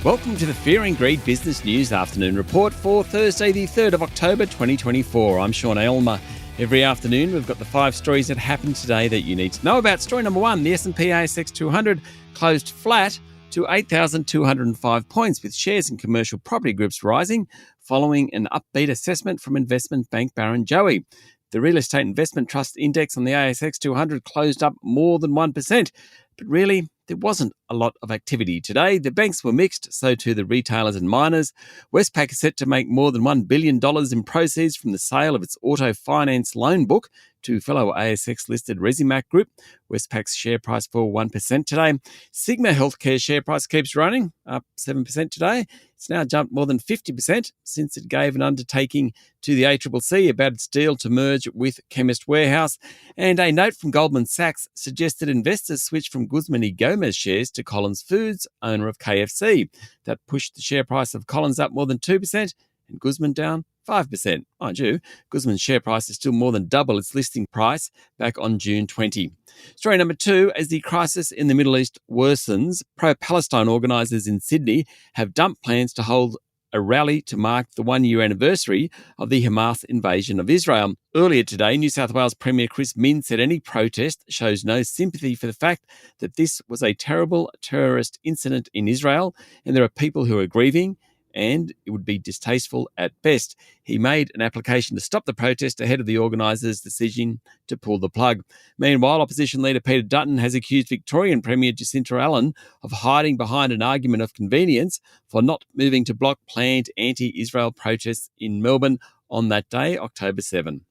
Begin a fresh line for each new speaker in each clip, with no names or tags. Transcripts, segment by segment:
Welcome to the Fear and Greed Business News Afternoon Report for Thursday, the 3rd of October 2024. I'm Sean Aylmer. Every afternoon, we've got the 5 stories that happened today that you need to know about. Story number 1, the S&P ASX 200 closed flat to 8,205 points, with shares in commercial property groups rising following an upbeat assessment from investment bank Barrenjoey. The Real Estate Investment Trust Index on the ASX 200 closed up more than 1%, but really, there wasn't a lot of activity today. The banks were mixed, so too the retailers and miners. Westpac is set to make more than $1 billion in proceeds from the sale of its auto finance loan book to fellow ASX-listed Resimac Group. Westpac's share price fell 1% today. Sigma Healthcare share price keeps running, up 7% today. It's now jumped more than 50% since it gave an undertaking to the ACCC about its deal to merge with Chemist Warehouse. And a note from Goldman Sachs suggested investors switch from Guzman y Gomez shares to Collins Foods, owner of KFC. That pushed the share price of Collins up more than 2% and Guzman down 5%. Mind you, Guzman's share price is still more than double its listing price back on June 20. Story number 2, as the crisis in the Middle East worsens, pro-Palestine organisers in Sydney have dumped plans to hold a rally to mark the 1-year anniversary of the Hamas invasion of Israel. Earlier today, New South Wales Premier Chris Minns said any protest shows no sympathy for the fact that this was a terrible terrorist incident in Israel and there are people who are grieving, and it would be distasteful at best. He made an application to stop the protest ahead of the organisers' decision to pull the plug. Meanwhile, opposition leader Peter Dutton has accused Victorian Premier Jacinta Allan of hiding behind an argument of convenience for not moving to block planned anti-Israel protests in Melbourne on that day, October 7.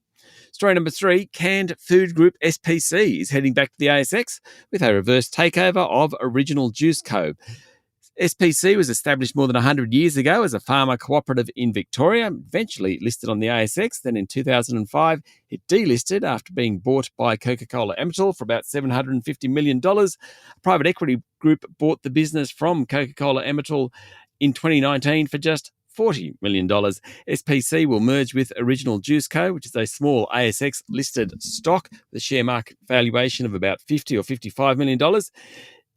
Story number 3, canned food group SPC is heading back to the ASX with a reverse takeover of Original Juice Co. SPC was established more than 100 years ago as a farmer cooperative in Victoria, eventually listed on the ASX. Then in 2005, it delisted after being bought by Coca-Cola Amatil for about $750 million. A private equity group bought the business from Coca-Cola Amatil in 2019 for just $40 million. SPC will merge with Original Juice Co., which is a small ASX-listed stock with a share market valuation of about $50 or $55 million.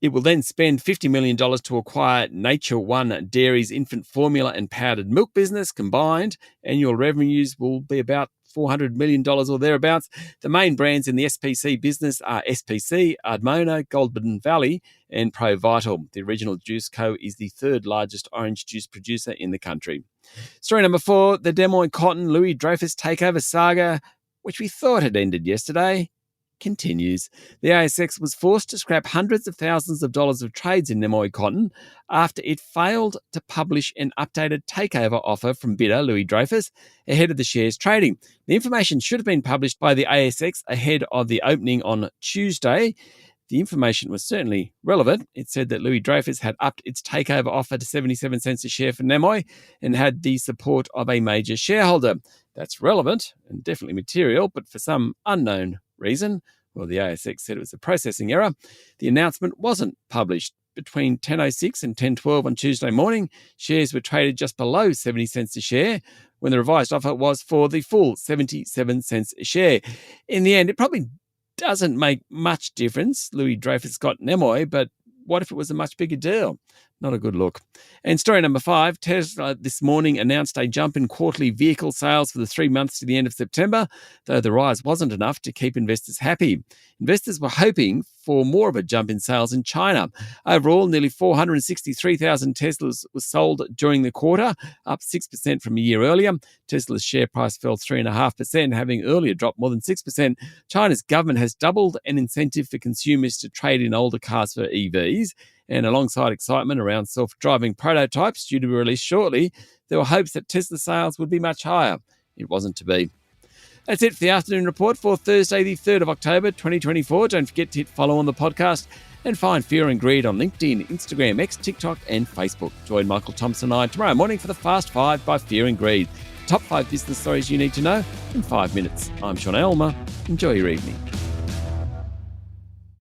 It will then spend $50 million to acquire Nature One Dairy's infant formula and powdered milk business. Combined, annual revenues will be about $400 million or thereabouts. The main brands in the SPC business are SPC, Ardmona, Goulburn Valley and Pro Vital. The Original Juice Co. is the 3rd largest orange juice producer in the country. Story number 4, the Namoi Cotton Louis Dreyfus takeover saga, which we thought had ended yesterday, continues. The ASX was forced to scrap hundreds of thousands of dollars of trades in Namoi Cotton after it failed to publish an updated takeover offer from bidder Louis Dreyfus ahead of the shares trading. The information should have been published by the ASX ahead of the opening on Tuesday. The information was certainly relevant. It said that Louis Dreyfus had upped its takeover offer to 77 cents a share for Namoi and had the support of a major shareholder. That's relevant and definitely material, but for some unknown reason, well, the ASX said it was a processing error. The announcement wasn't published. Between 10:06 and 10:12 on Tuesday morning, shares were traded just below 70 cents a share when the revised offer was for the full 77 cents a share. In the end, it probably doesn't make much difference. Louis Dreyfus got Namoi, but what if it was a much bigger deal? Not a good look. And story number 5, Tesla this morning announced a jump in quarterly vehicle sales for the 3 months to the end of September, though the rise wasn't enough to keep investors happy. Investors were hoping for more of a jump in sales in China. Overall, nearly 463,000 Teslas were sold during the quarter, up 6% from a year earlier. Tesla's share price fell 3.5%, having earlier dropped more than 6%. China's government has doubled an incentive for consumers to trade in older cars for EVs. And alongside excitement around self-driving prototypes due to be released shortly, there were hopes that Tesla sales would be much higher. It wasn't to be. That's it for the afternoon report for Thursday, the 3rd of October, 2024. Don't forget to hit follow on the podcast and find Fear and Greed on LinkedIn, Instagram, X, TikTok and Facebook. Join Michael Thompson and I tomorrow morning for the Fast 5 by Fear and Greed. Top 5 business stories you need to know in 5 minutes. I'm Sean Aylmer. Enjoy your evening.